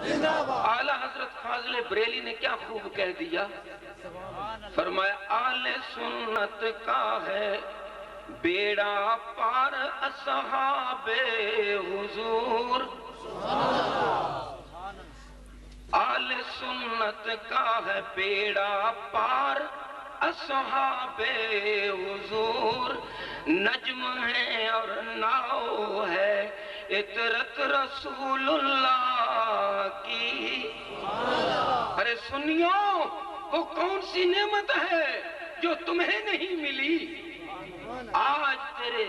اعلیٰ حضرت فاضل بریلی نے کیا خوب کہہ دیا، فرمایا آل سنت کا ہے بیڑا پار اصحاب حضور، آل سنت کا ہے بیڑا پار اصحاب حضور، نجم ہے اور ناؤ ہے اطرت رسول اللہ کی۔ ارے سنیو، وہ کون سی نعمت ہے جو تمہیں نہیں ملی؟ آج تیرے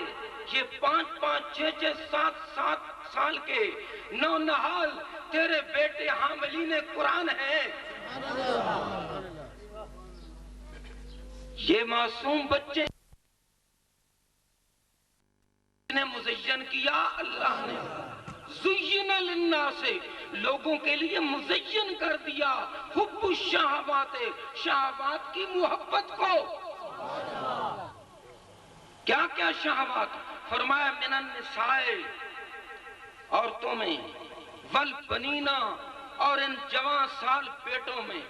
یہ 5-5 6 7 سال کے نونہال تیرے بیٹے حاملین قرآن ہیں، یہ معصوم بچے نے مزین کیا، اللہ نے زین للناس لوگوں کے لیے مزین کر دیا حب الشہوات، شہوات کی محبت کو۔ کیا کیا شہوات؟ فرمایا من النساء، عورتوں میں، والبنین اور ان جوان سال بیٹوں میں،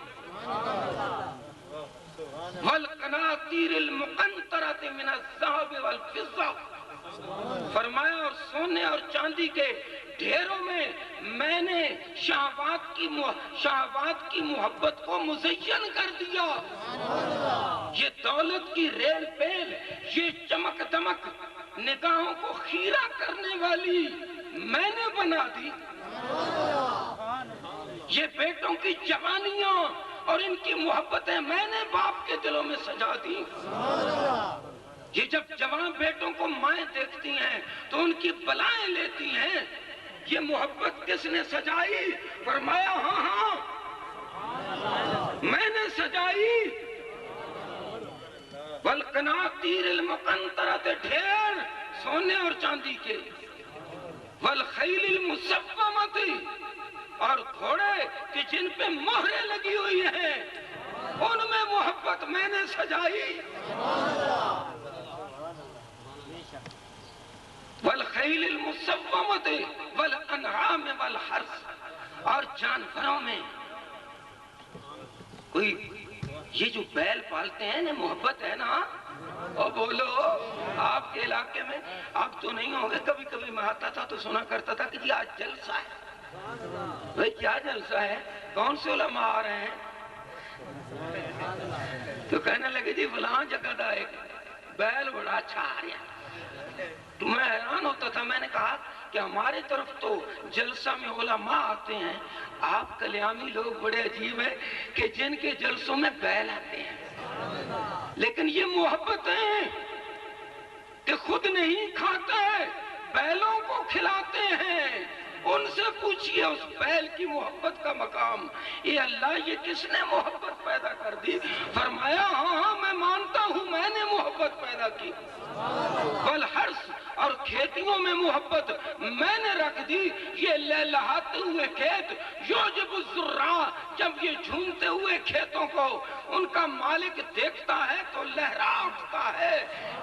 والقناطیر المقنطرۃ من الذهب والفضہ، فرمایا اور سونے اور چاندی کے ڈھیروں میں میں نے شہوات کی محبت کو مزین کر دیا۔ یہ دولت کی ریل پیل، یہ چمک دمک نگاہوں کو خیرہ کرنے والی میں نے بنا دی۔ یہ بیٹوں کی جوانیاں اور ان کی محبتیں میں نے باپ کے دلوں میں سجا دی۔ یہ جب جوان بیٹوں کو مائیں دیکھتی ہیں تو ان کی بلائیں لیتی ہیں، یہ محبت کس نے سجائی؟ فرمایا ہاں میں نے سجائی۔ والقناطیر المقنطرۃ، ڈھیر سونے اور چاندی کے، والخیل المسومۃ، اور گھوڑے کہ جن پہ مہریں لگی ہوئی ہیں ان میں محبت میں نے سجائی۔ والخیل المسومۃ والانعام والحرث، اور جانوروں میں کوئی یہ جو بیل پالتے ہیں نا، محبت ہے نا؟ اور بولو آپ کے علاقے میں، آپ تو نہیں ہوں گے، کبھی کبھی میں آتا تھا تو سنا کرتا تھا کہ جی آج جلسہ ہے۔ بھئی کیا جلسہ ہے؟ کون سے علماء آ رہے ہیں؟ تو کہنے لگے جی فلاں جگہ دا ایک بیل بڑا اچھا آ رہا ہے۔ تو میں حیران ہوتا تھا، میں نے کہا کہ ہماری طرف تو جلسہ میں علماء آتے ہیں، آپ کلیامی لوگ بڑے عجیب ہیں کہ جن کے جلسوں میں بیل آتے ہیں، لیکن یہ محبت ہے کہ خود نہیں کھاتے، بیلوں کو کھلاتے ہیں۔ ان سے پوچھئے اس بیل کی محبت کا مقام، اے اللہ یہ کس نے محبت پیدا کر دی؟ فرمایا ہاں میں مانتا ہوں میں نے محبت پیدا کی۔ والحرث، اور کھیتیوں میں محبت میں نے رکھ دی۔ یہ لہلہاتے ہوئے کھیت، یعجب الزراع، جب یہ جھومتے ہوئے کھیتوں کو ان کا مالک دیکھتا ہے تو لہرا اٹھتا ہے۔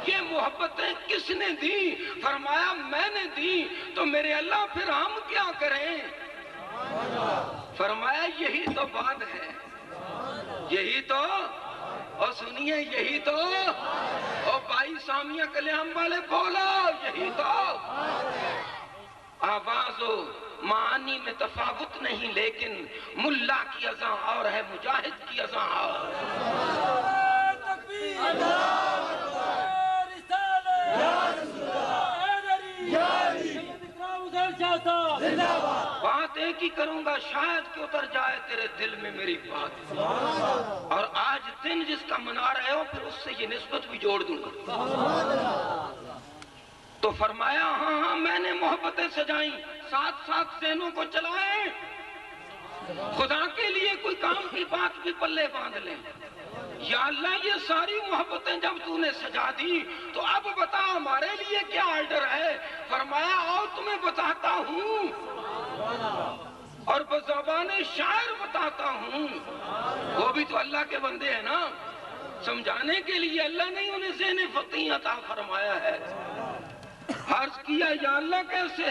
یہ محبتیں کس نے دی؟ فرمایا میں نے دی۔ تو میرے اللہ پھر ہم کیا کریں؟ فرمایا یہی تو بات ہے، یہی تو، اور سنیے یہی تو، اور بھائی سامیہ کلیام والے بولا یہی تو۔ آواز و معانی میں تفاوت نہیں، لیکن ملا کی اذان اور ہے، مجاہد کی اذان اور۔ بات ایک ہی کروں گا، شاید کہ اتر جائے تیرے دل میں میری بات، اور آج دن جس کا منا رہے ہو پھر اس سے یہ نسبت بھی جوڑ دوں گا۔ تو فرمایا ہاں میں نے محبتیں سجائیں، ساتھ ساتھ ذہنوں کو چلائیں، خدا کے لیے کوئی کام کی بات بھی پلے باندھ لیں۔ یا اللہ یہ ساری محبتیں جب تو نے سجا دی تو اب بتا ہمارے لیے کیا آرڈر ہے؟ فرمایا آؤ تمہیں بتاتا ہوں، اور بزبان شاعر بتاتا ہوں۔ وہ بھی تو اللہ کے بندے ہیں نا، سمجھانے کے لیے اللہ نے انہیں ذہن فقیہ عطا فرمایا ہے۔ عرض کیا یا اللہ کیسے؟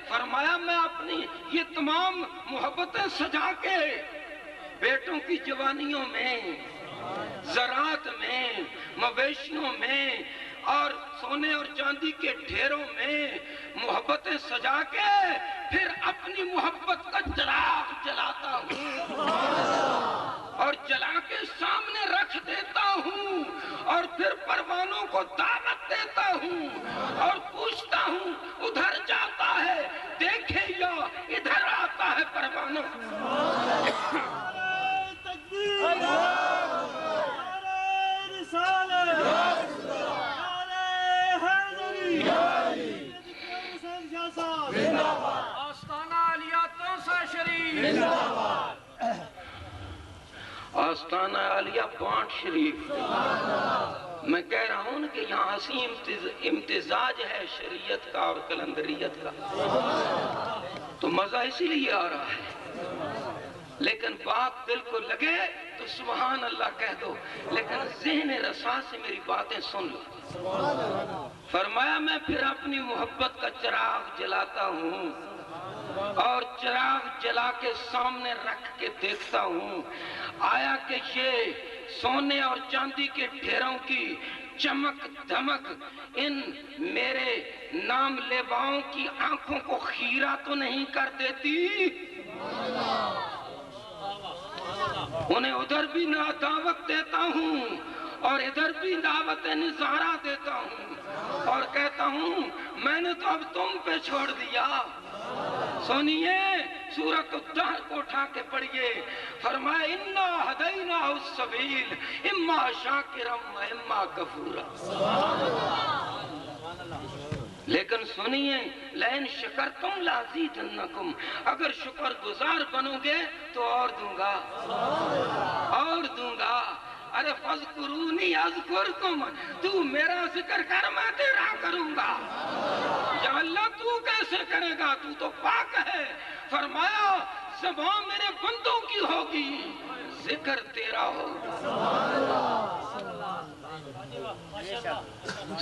فرمایا میں اپنی یہ تمام محبتیں سجا کے بیٹوں کی جوانیوں میں، زراعت میں، مویشیوں میں اور سونے اور چاندی کے ڈھیروں میں محبتیں سجا کے پھر اپنی محبت کا چراغ جلاتا ہوں اور جلا کے سامنے رکھ دیتا ہوں اور پھر پروانوں کو دعوت دیتا ہوں اور پوچھتا ہوں ادھر جاتا ہے دیکھے یا ادھر آتا ہے پروانوں. آستانہ عالیہ بانٹ شریف. میں کہہ رہا ہوں کہ یہاں حسین امتزاج ہے شریعت کا اور کلندریت کا، تو مزہ اسی لیے آ رہا ہے. لیکن بات دل کو لگے تو سبحان اللہ کہہ دو، لیکن ذہن رسا سے میری باتیں سن لو. فرمایا میں پھر اپنی محبت کا چراغ جلاتا ہوں اور چراغ جلا کے سامنے رکھ کے دیکھتا ہوں آیا کہ یہ سونے اور چاندی کے ڈھیروں کی چمک دھمک ان میرے نام لیواؤں کی آنکھوں کو خیرہ تو نہیں کر دیتی. انہیں ادھر بھی دعوت دیتا ہوں اور ادھر بھی دعوت نظارہ دیتا ہوں اور کہتا ہوں میں نے تو اب تم پہ چھوڑ دیا. سنیے سورۃ الدہر کو اٹھا کے پڑھیے. فرمایا انا ہدیناہ السبیل اما شاکرا و اما کفورا. لیکن سنیے لئن شکرتم لازیدنکم، اگر شکر گزار بنو گے تو اور دوں گا اور دوں گا. ارے فاذکرونی اذکرکم، تو میرا ذکر کر میں تیرا کروں گا. یا اللہ تو کیسے کرے گا، تو تو پاک ہے. فرمایا زبان میرے بندوں کی ہوگی، ذکر تیرا ہوگا،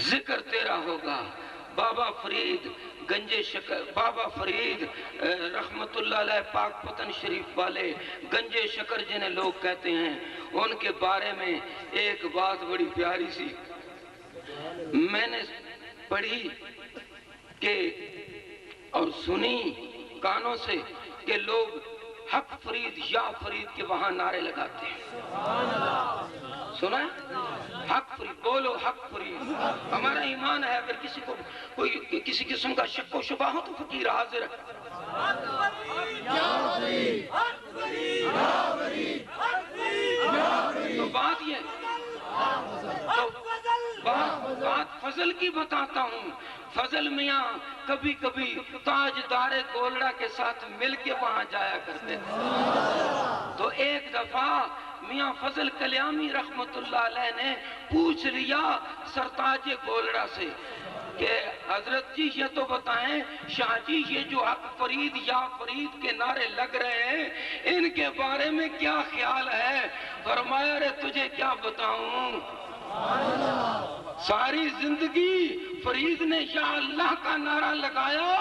ذکر تیرا ہوگا. بابا فرید گنجے شکر، بابا فرید رحمت اللہ علیہ پاک پتن شریف والے گنجے شکر جنہیں لوگ کہتے ہیں، ان کے بارے میں ایک بات بڑی پیاری سی میں نے پڑھی کہ اور سنی کانوں سے کہ لوگ حق فرید یا فرید کے وہاں نعرے لگاتے ہیں. سنا ہے؟ حق فرید، بولو حق فرید. ہمارا ایمان ہے اگر کسی کو کوئی کسی قسم کا شک و شبہ ہو تو فقیر حاضر ہے. تو بات یہ بات فضل کی بتاتا ہوں. فضل میاں کبھی کبھی تاجدار گولڑا کے ساتھ مل کے وہاں جایا کرتے تھے. تو ایک دفعہ میاں فضل کلیامی رحمت اللہ علیہ نے پوچھ لیا سرتاج گولڑا سے کہ حضرت جی یہ تو بتائیں شاہ جی یہ جو حق فرید یا فرید کے نعرے لگ رہے ہیں ان کے بارے میں کیا خیال ہے؟ فرمایا رے تجھے کیا بتاؤں، ساری زندگی فرید نے یا اللہ کا نعرہ لگایا.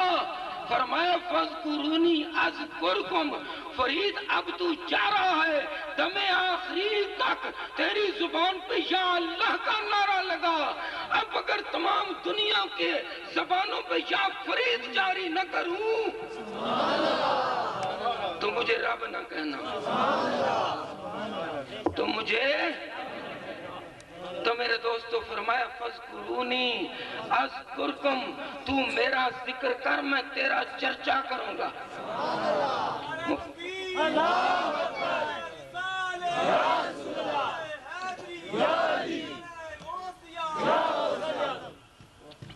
فرمایا فاذکرونی اذکرکم. فرید اب تو جا رہا ہے دم آخری تک تیری زبان پہ یا اللہ کا نعرہ لگا. اب اگر تمام دنیا کے زبانوں پہ یا فرید جاری نہ کروں تو مجھے رب نہ کہنا، تو مجھے تو میرے دوستو فرمایا فاذکرونی اذکرکم، تو میرا ذکر کر میں تیرا چرچا کروں گا.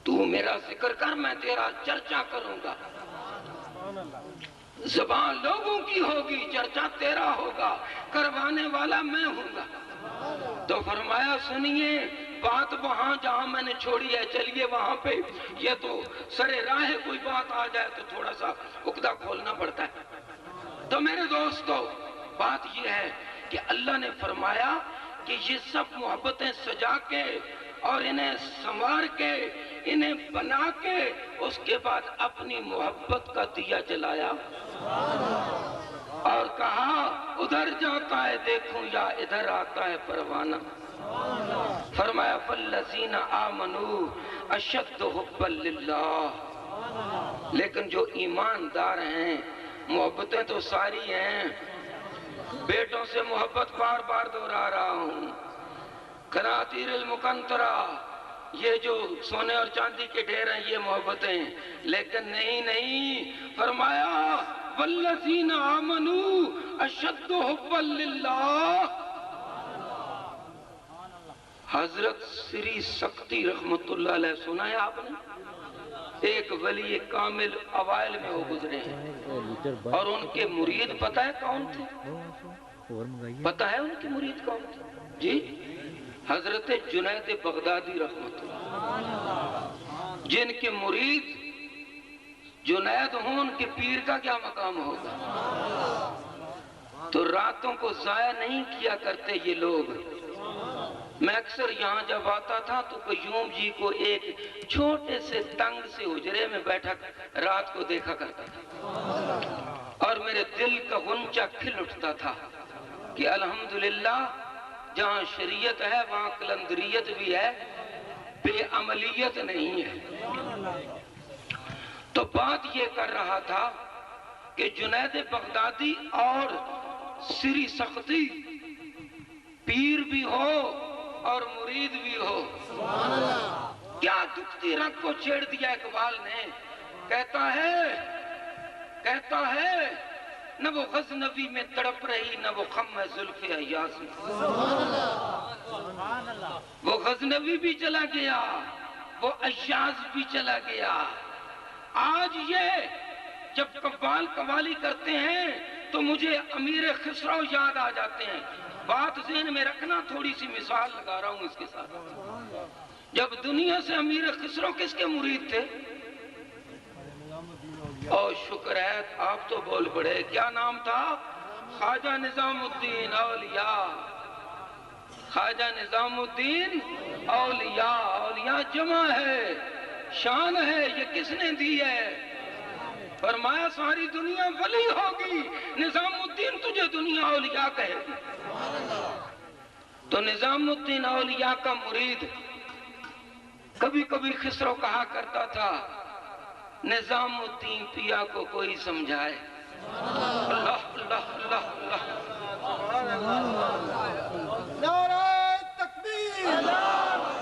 تو میرا ذکر کر میں تیرا چرچا کروں گا. زبان لوگوں کی ہوگی، چرچا تیرا ہوگا، کروانے والا میں ہوں گا. تو فرمایا سنیے بات وہاں جہاں میں نے چھوڑی ہے چلیے وہاں پہ. یہ تو سرے راہ کوئی بات آ جائے تو تھوڑا سا عقدہ کھولنا پڑتا ہے. تو میرے دوستو بات یہ ہے کہ اللہ نے فرمایا کہ یہ سب محبتیں سجا کے اور انہیں سنوار کے انہیں بنا کے اس کے بعد اپنی محبت کا دیا جلایا اور کہا ادھر جاتا ہے دیکھوں یا ادھر آتا ہے پروانہ. فرمایا فالذین آمنوا اشد حبا للہ. لیکن جو ایماندار ہیں محبتیں تو ساری ہیں. بیٹوں سے محبت بار بار دہرا رہا ہوں. قناطیر المقنطرہ یہ جو سونے اور چاندی کے ڈھیر ہیں یہ محبتیں. لیکن نہیں فرمایا والذین آمنوا اشد حبا للہ. حضرت سری سکتی رحمت اللہ علیہ سنا ہے آپ نے؟ ایک ولی کامل اوائل میں وہ گزرے ہیں اور ان کے مرید پتہ ہے کون تھے؟ پتہ ہے ان کے مرید کون تھے؟ جی حضرت جنید بغدادی رحمت اللہ. جن کے مرید جنید ہوں ان کے پیر کا کیا مقام ہوگا؟ تو راتوں کو ضائع نہیں کیا کرتے یہ لوگ. میں اکثر یہاں جب آتا تھا تو قیوم جی کو ایک چھوٹے سے تنگ سے حجرے میں بیٹھا رات کو دیکھا کرتا تھا اور میرے دل کا غنچہ کھل اٹھتا تھا کہ الحمدللہ جہاں شریعت ہے وہاں کلندریت بھی ہے، بے عملیت نہیں ہے. تو بات یہ کر رہا تھا کہ جنید بغدادی اور سری سختی پیر بھی ہو اور مرید بھی ہو. کیا دکھتی رنگ کو چھیڑ دیا اقبال نے. کہتا ہے نہ وہ غزنوی میں تڑپ رہی نہ وہ خم ہے زلف ایاز میں. وہ غزنوی بھی چلا گیا وہ ایاز بھی چلا گیا. آج یہ جب قوال قوالی کرتے ہیں تو مجھے امیر خسرو یاد آ جاتے ہیں. بات ذہن میں رکھنا، تھوڑی سی مثال لگا رہا ہوں اس کے ساتھ. جب دنیا سے امیر خسرو کس کے مرید تھے؟ اور شکر ہے آپ تو بول پڑے. کیا نام تھا؟ خواجہ نظام الدین اولیاء. خواجہ نظام الدین اولیاء. اولیاء جمع ہے، شان ہے. یہ کس نے دی ہے؟ فرمایا ساری دنیا ولی ہوگی، نظام الدین تجھے دنیا اولیاء کہے گی. تو نظام الدین اولیاء کا مرید کبھی کبھی خسرو کہا کرتا تھا نظام الدین پیا کو کوئی سمجھائے. اللہ اللہ اللہ اللہ. نعرہ تکبیر، نعرہ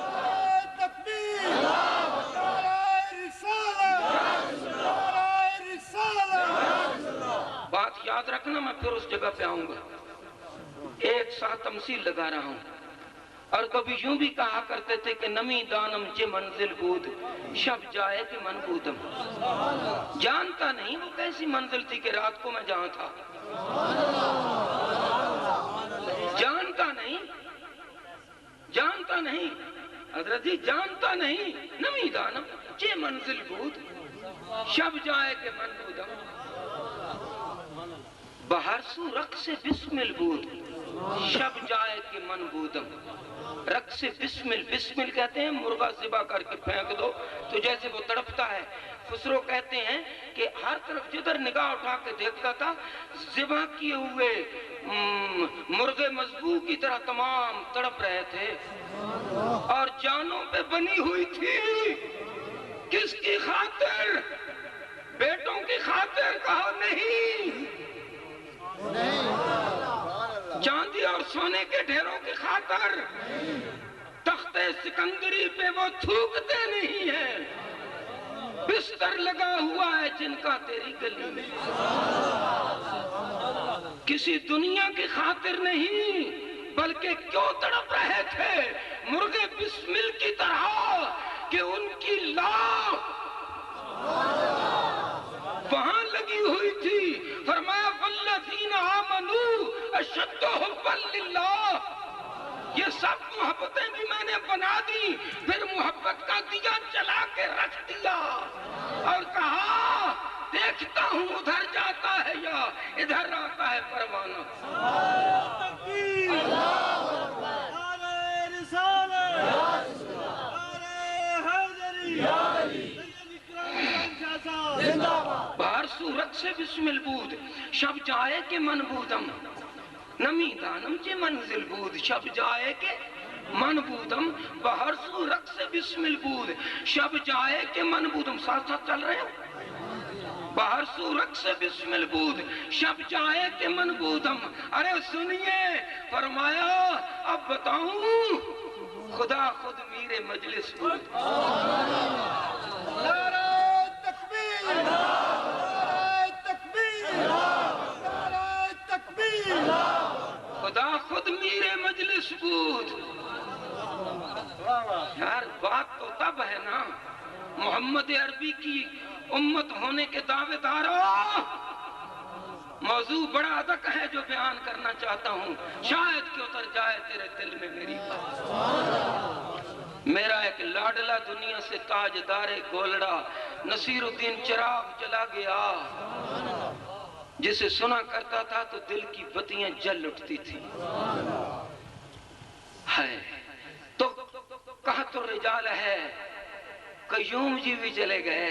تکبیر، نعرہ رسالت، نعرہ رسالت. بات یاد رکھنا، میں پھر اس جگہ پہ آؤں گا. ایک ساتھ تمثیل لگا رہا ہوں. اور کبھی یوں بھی کہا کرتے تھے کہ نمی دانم چے منزل بود شب جائے کہ من بودم. جانتا نہیں وہ کیسی منزل تھی کہ رات کو میں جہاں تھا. جانتا نہیں حضرت جی، جانتا نہیں. نمی دانم چے منزل بود شب جائے کہ من بودم. بہر سو رقص بسمل بود شب جائے کہ من بودم. رقص بسمل، بسمل کہتے ہیں مرغا ذبح کر کے پھینک دو تو جیسے وہ تڑپتا ہے. خسرو کہتے ہیں کہ ہر طرف جدھر نگاہ اٹھا کے دیکھتا تھا ذبح کیے ہوئے مرغے مذبوح کی طرح تمام تڑپ رہے تھے اور جانوں پہ بنی ہوئی تھی. کس کی خاطر؟ بیٹوں کی خاطر. کہا نہیں، چاندی اور سونے کے ڈھیروں کی خاطر. تخت سکندری پہ وہ تھوکتے نہیں ہیں. بستر لگا ہوا ہے جن کا تیری گلی میں. کسی دنیا کی خاطر نہیں بلکہ کیوں تڑپ رہے تھے مرغے بسمل کی طرح کہ ان کی لاش وہاں لگی ہوئی تھی. فرمایا والذین آمنوا اشد حبا للہ. یہ سب محبتیں بھی میں نے بنا دی، پھر محبت کا دیا جلا کے رکھ دیا اور کہا دیکھتا ہوں ادھر جاتا ہے یا ادھر آتا ہے پروانہ. تکبیر، نعرہ رسالت، نعرہ حیدری. رقص بسم البود شب جائے کہ من بودم نمی دانم چے منزل بود شب جائے کہ من بودم بہر سو رقص بسم البود شب جائے کہ من بودم ساتھ ساتھ چل رہے ہیں بہر سو رقص بسم البود شب جائے کہ من بودم ارے سنیے فرمایا اب بتاؤں خدا خود میرے مجلس بود نعرہ تکبیر نعرہ تکبیر نعرہ تکبیر خدا خود میرے مجلس بود یار بات تو تب ہے نا محمد عربی کی امت ہونے کے دعوے داروں موضوع بڑا ادق ہے جو بیان کرنا چاہتا ہوں شاید کہ اتر جائے تیرے دل میں میری بات میرا ایک لاڈلا دنیا سے تاجدار گولڑا نصیر الدین چراغ چلا گیا جسے سنا کرتا تھا تو دل کی بتیاں جل اٹھتی تھی ہے تو کہاں تو رجال ہے قیوم جی بھی چلے گئے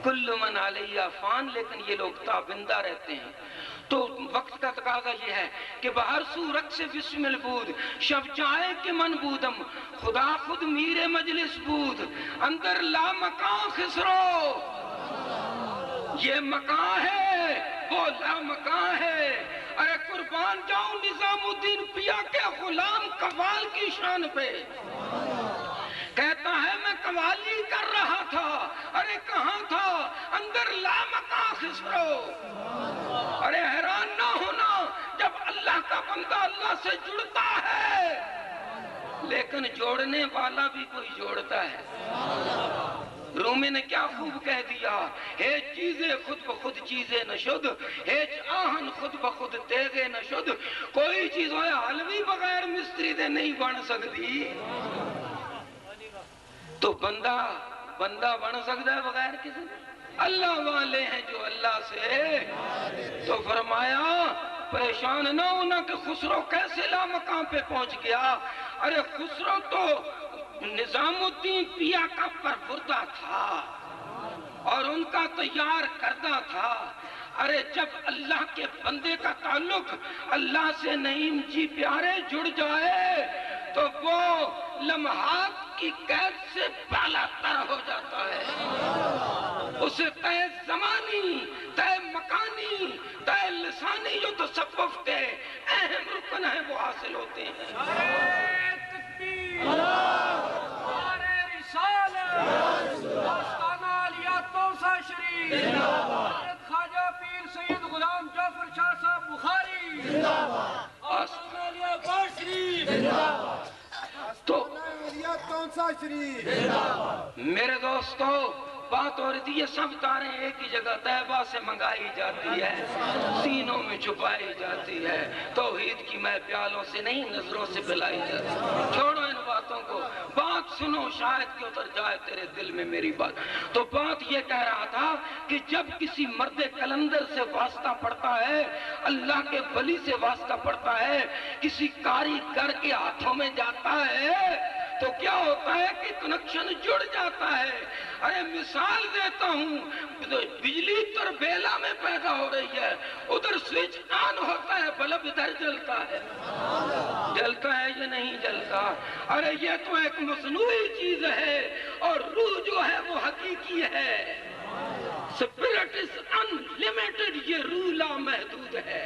کل من علیہ فان لیکن یہ لوگ تابندہ رہتے ہیں تو وقت کا تقاضا یہ ہے کہ بہر سو رقص بسم البود شب جائے کہ من بودم خدا خود میرے مجلس بود اندر لا مکان خسرو یہ مکان ہے وہ لا مکان ہے ارے قربان جاؤں نظام الدین پیا کے غلام قوال کی شان پہ کہتا ہے میں قوالی کر رہا تھا ارے کہاں تھا اندر لا مکان خسرو ارے حیران نہ ہونا جب اللہ کا بندہ اللہ سے جڑتا ہے لیکن جوڑنے والا بھی کوئی جوڑتا ہے رومی نے کیا خوب کہہ دیا ہیچ چیزیں خود بخود چیزیں نشد ہیچ آہن خود بخود تیزیں نشد کوئی چیز ہوئے حلوی بغیر مستری دے نہیں بن سکتی تو بندہ بن سکتا ہے بغیر کسی اللہ والے ہیں جو اللہ سے تو فرمایا پریشان نہ ہونا کہ خسرو کیسے لا مقام پہ پہنچ گیا ارے خسرو تو نظام الدین پیا کا پروردہ تھا اور ان کا تیار کردہ تھا ارے جب اللہ کے بندے کا تعلق اللہ سے نعیم جی پیارے جڑ جائے تو وہ لمحات کی قید سے بالا تر ہو جاتا ہے اسے طے زمانی طے مکانی طے لسانی جو تصوف کے اہم رکن ہیں وہ حاصل ہوتے ہیں نعرہ تکبیر نعرہ رسالت آستانہ علیہ توسہ شریف حضرت خواجہ پیر سید غلام جعفر شاہ صاحب بخاری آستانہ علیہ بار شریف تو علیہ توسہ شریف میرے دوستو بات ہو رہی تھی یہ سب تاریں ایک ہی جگہ طیبہ سے منگائی جاتی ہے سینوں میں چھپائی جاتی ہے توحید کی میں پیالوں سے نہیں نظروں سے پلائی جاتی چھوڑو ان باتوں کو بات سنو شاید کہ اتر جائے تیرے دل میں میری بات تو بات یہ کہہ رہا تھا کہ جب کسی مرد کلندر سے واسطہ پڑتا ہے اللہ کے ولی سے واسطہ پڑتا ہے کسی کاریگر کے ہاتھوں میں جاتا ہے تو کیا ہوتا ہے کہ کنیکشن جڑ جاتا ہے ارے مثال دیتا ہوں بجلی تربیلا میں پیدا ہو رہی ہے ادھر سوئچ آن ہوتا ہے بلب ادھر جلتا ہے یا نہیں جلتا ارے یہ تو ایک مصنوعی چیز ہے اور روح جو ہے وہ حقیقی ہے اسپرٹ از انلیمیٹڈ یہ روح لامحدود ہے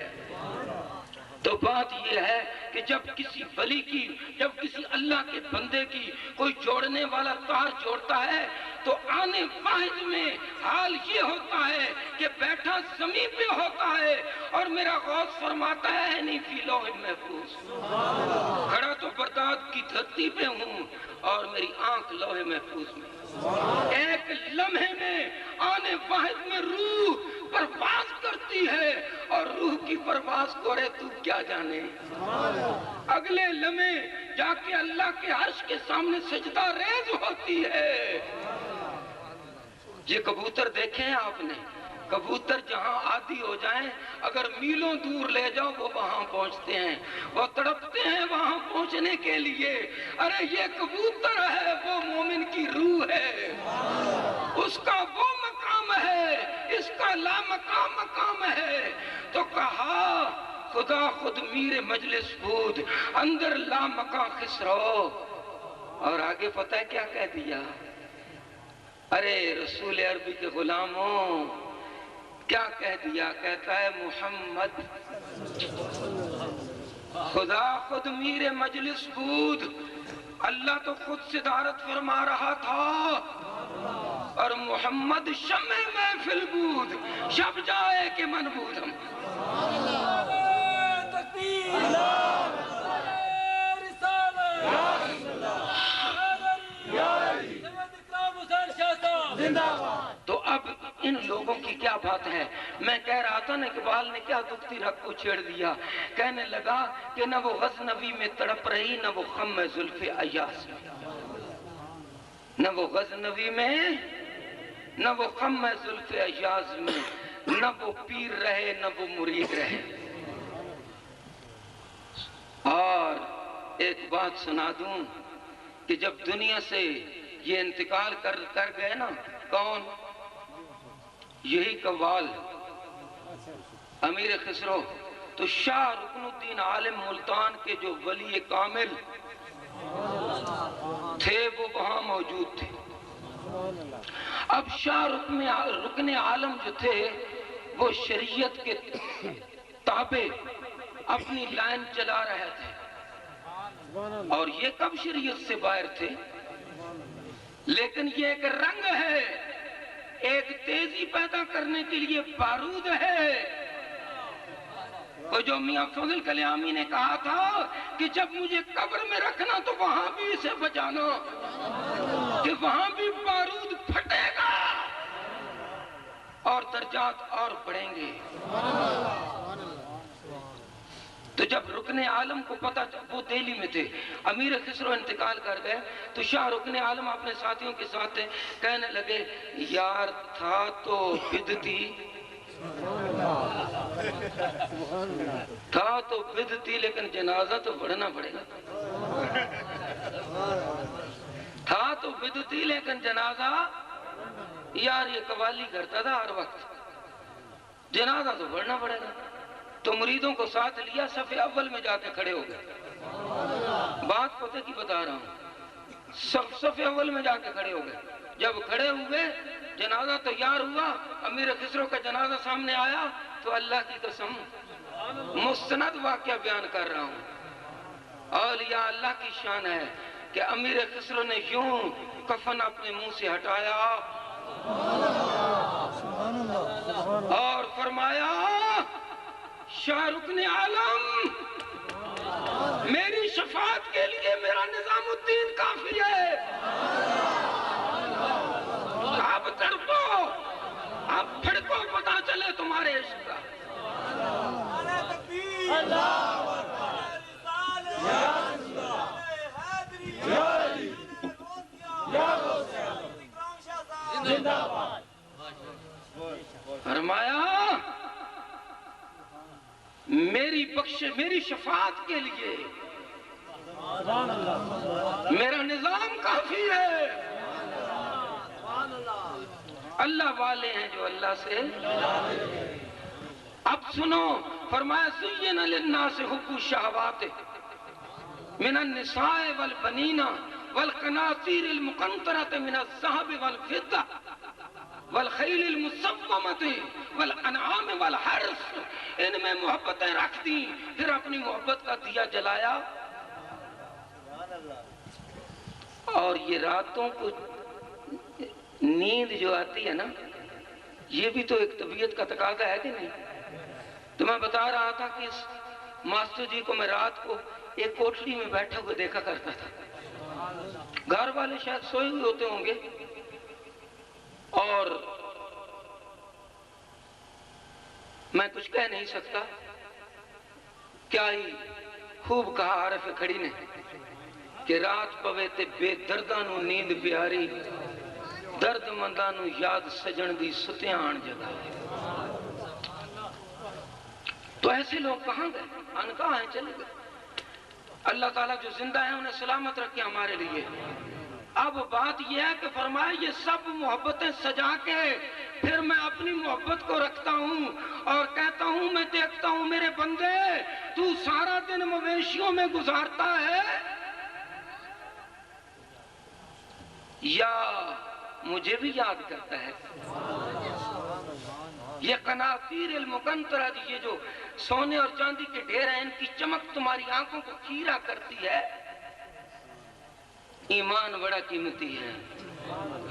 تو بات یہ ہے کہ جب کسی ولی کی جب کسی اللہ کے بندے کی کوئی جوڑنے والا تار جوڑتا ہے تو آنے واحد میں حال یہ ہوتا ہے کہ بیٹھا زمین پہ ہوتا ہے اور میرا غوث فرماتا ہے نہیں فی لوح محفوظ کھڑا تو بغداد کی دھرتی پہ ہوں اور میری آنکھ لوح محفوظ میں ایک لمحے میں آنے واحد میں روح پرواز کرتی ہے اور روح کی پرواز کو رے تو کیا جانے اگلے لمحے جا کے اللہ کے عرش کے سامنے سجدہ ریز ہوتی ہے یہ کبوتر دیکھیں آپ نے کبوتر جہاں عادی ہو جائیں اگر میلوں دور لے جاؤ وہ وہاں پہنچتے ہیں وہ تڑپتے ہیں وہاں پہنچنے کے لیے ارے یہ کبوتر ہے وہ مومن کی روح ہے اس کا وہ مقام ہے کس کا لامقام مقام ہے؟ تو کہا خدا خود میر مجلس بود، اندر لامقام خسرو. اور آگے پتہ ہے کیا کہہ دیا؟ ارے رسول عربی کے غلاموں، کیا کہہ دیا؟ کہتا ہے محمد خدا خود میر مجلس بود، اللہ تو خود صدارت فرما رہا تھا، اور محمد شمع محفل بود، شب جائے کہ من بودم. تو اب ان لوگوں کی کیا بات ہے؟ میں کہہ رہا تھا نا اقبال نے کیا دکھتی رگ کو چھیڑ دیا. کہنے لگا کہ نہ وہ غزنوی میں تڑپ رہی، نہ وہ خم زلف ایاز میں. نہ وہ غزنوی میں، نہ وہ خم زلف ایاز میں، نہ وہ پیر رہے نہ وہ مرید رہے. اور ایک بات سنا دوں کہ جب دنیا سے یہ انتقال کر گئے نا، کون؟ یہی قوال امیر خسرو، تو شاہ رکن الدین عالم ملتان کے جو ولی کامل تھے وہ وہاں موجود تھے. اب شاہ رکن عالم جو تھے وہ شریعت کے تابع اپنی لائن چلا رہے تھے، اور یہ کب شریعت سے باہر تھے؟ لیکن یہ ایک رنگ ہے، ایک تیزی پیدا کرنے کے لیے بارود ہے. وہ جو میاں فضل کلیامی نے کہا تھا کہ جب مجھے قبر میں رکھنا تو وہاں بھی اسے بجانا، کہ وہاں بھی بارود پھٹے گا اور درجات اور بڑھیں گے. تو جب رکن عالم کو پتہ، وہ دہلی میں تھے، امیر خسرو انتقال کر گئے، تو شاہ رکن عالم اپنے ساتھیوں کے ساتھ تھے. کہنے لگے یار تھا تو بدتی، تھا تو بدتی، لیکن جنازہ تو بڑھنا پڑے گا. تھا تو بدتی لیکن جنازہ، یار یہ قوالی کرتا تھا ہر وقت، جنازہ تو بڑھنا پڑے گا. تو مریدوں کو ساتھ لیا، صف اول میں جا کے کھڑے ہو گئے. بات پتہ کی بتا رہا ہوں، صف اول میں جا کے کھڑے ہو گئے. جب کھڑے ہوئے، جنازہ تیار ہوا، امیر خسرو کا جنازہ سامنے آیا، تو اللہ کی قسم مستند واقعہ بیان کر رہا ہوں. اولیاء اللہ کی شان ہے کہ امیر خسرو نے یوں کفن اپنے منہ سے ہٹایا اور فرمایا شاہ رکن عالم، میری شفاعت کے لیے میرا نظام الدین کافی ہے. اب تڑپو، اب پھڑکو، پتا چلے تمہارے عشق کا. فرمایا میری شفاعت کے لیے میرا نظام کافی ہے. اللہ والے ہیں جو اللہ سے. اب سنو، فرمایا زین للناس حب الشہوات من النساء والبنین والقناطیر المقنطرة من الذهب والفضة والخیل المسومة والانعام والحرث. ان میں محبتیں رکھ دی، پھر اپنی محبت کا دیا جلایا. اور یہ راتوں کو نیند جو آتی ہے نا، یہ بھی تو ایک طبیعت کا تقاضا ہے کہ نہیں؟ تو میں بتا رہا تھا کہ اس ماسٹر جی کو میں رات کو ایک کوٹھری میں بیٹھے ہوئے دیکھا کرتا تھا. گھر والے شاید سوئے ہوئے ہوتے ہوں گے، اور میں کچھ کہہ نہیں سکتا. کیا ہی خوب کہا عارف کھڑی نے کہ رات پوے تے بے دردانو نیند پیاری، درد مندانو یاد سجن دی ستیاں آن جگہ. تو ایسے لوگ کہاں گئے؟ کہاں ہیں؟ چلے گئے. اللہ تعالیٰ جو زندہ ہیں انہیں سلامت رکھے ہمارے لیے. اب بات یہ ہے کہ فرمایا یہ سب محبتیں سجا کے پھر میں اپنی محبت کو رکھتا ہوں اور کہتا ہوں میں دیکھتا ہوں میرے بندے تو سارا دن مویشیوں میں گزارتا ہے یا مجھے بھی یاد کرتا ہے؟ یہ قناطیر المقنطرہ یہ جو سونے اور چاندی کے ڈھیر ہیں ان کی چمک تمہاری آنکھوں کو چیرا کرتی ہے۔ ایمان بڑا قیمتی ہے۔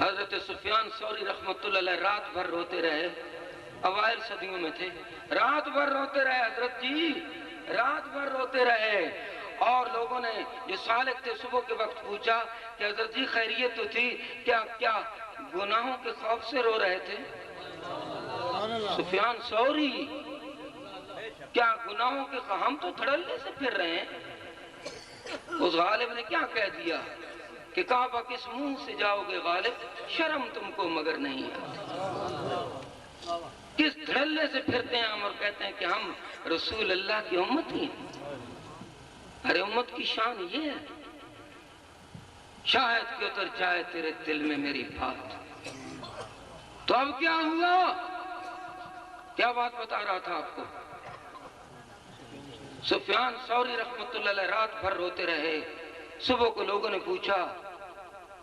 حضرت سفیان ثوری رحمت اللہ علیہ رات بھر روتے رہے، اوائل صدیوں میں تھے، رات بھر روتے رہے حضرت جی، رات بھر روتے رہے۔ اور لوگوں نے جو سالک تھے صبح کے وقت پوچھا کہ حضرت جی خیریت تو تھی، کیا گناہوں کے خوف سے رو رہے تھے؟ سفیان ثوری کیا گناہوں کے ہم تو دھڑلے سے پھر رہے ہیں۔ اس غالب نے کیا کہہ دیا کہ کعبہ کس منہ سے جاؤ گے غالب، شرم تم کو مگر نہیں آتی۔ کس دھڑلے سے پھرتے ہیں ہم اور کہتے ہیں کہ ہم رسول اللہ کی امت ہی ہیں۔ ارے امت کی شان یہ ہے، شاید کہ اتر جائے تیرے دل میں میری بات۔ تو اب کیا ہوا؟ کیا بات بتا رہا تھا آپ کو؟ سفیان ثوری رحمت اللہ علیہ رات بھر روتے رہے۔ صبح کو لوگوں نے پوچھا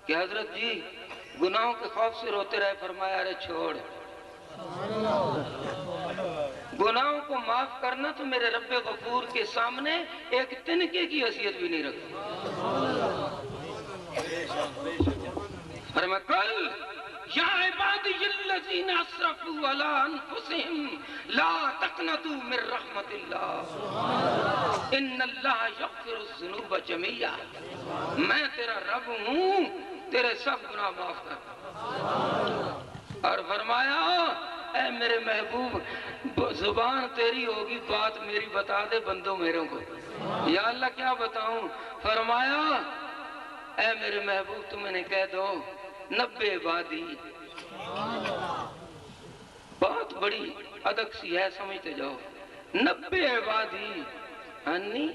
کہ حضرت جی گناہوں کے خوف سے روتے رہے، فرمایا ارے چھوڑ، گناہوں کو معاف کرنا تو میرے رب غفور کے سامنے ایک تنکے کی حیثیت بھی نہیں رکھتی۔ فرمایا کل یا عبادی الذین اسرفوا علی انفسہم لا تقنطوا من رحمت اللہ ان اللہ یغفر الذنوب جميعا، میں تیرا رب ہوں، تیرے سب گناہ معاف کرتا۔ اور فرمایا اے میرے محبوب زبان تیری ہوگی بات میری بتا دے بندوں میروں کو۔ یا اللہ کیا بتاؤں؟ فرمایا اے میرے محبوب تم انہیں کہہ دو 90 عبادی، بہت بڑی ادک سی ہے سمجھتے جاؤ، 90 عبادی انی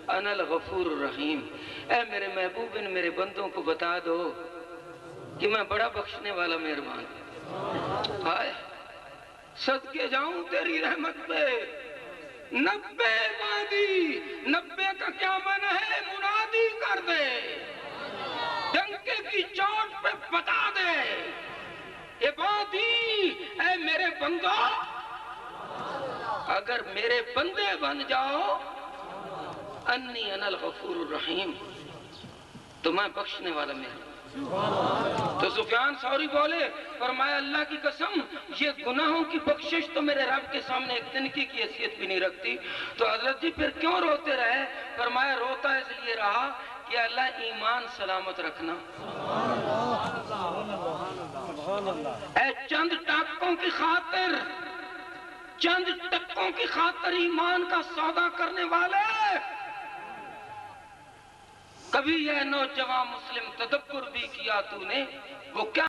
انا الغفور الرحیم، اے میرے محبوب ان میرے بندوں کو بتا دو کہ میں بڑا بخشنے والا مہربان ہوں۔ ہائے صدقے جاؤں تیری رحمت پہ، 90 عبادی، 90 کا کیا معنی ہے؟ منادی کر دے، ڈنکے کی چوٹ پہ بتا دے عبادی اے میرے بندو، اگر میرے بندے بن جاؤ انی انا الغفور الرحیم، تو میں بخشنے والا میں۔ تو سفیان ثوری بولے، فرمایا اللہ کی قسم یہ گناہوں کی بخشش تو میرے رب کے سامنے ایک تنکی کی حیثیت بھی نہیں رکھتی۔ تو حضرت جی پھر کیوں روتے رہے؟ فرمایا روتا اس لیے رہا کہ اللہ ایمان سلامت رکھنا۔ اے چند ٹکوں کی خاطر، چند ٹکوں کی خاطر ایمان کا سودا کرنے والے، کبھی یہ نوجوان مسلم تدبر بھی کیا تو نے وہ کیا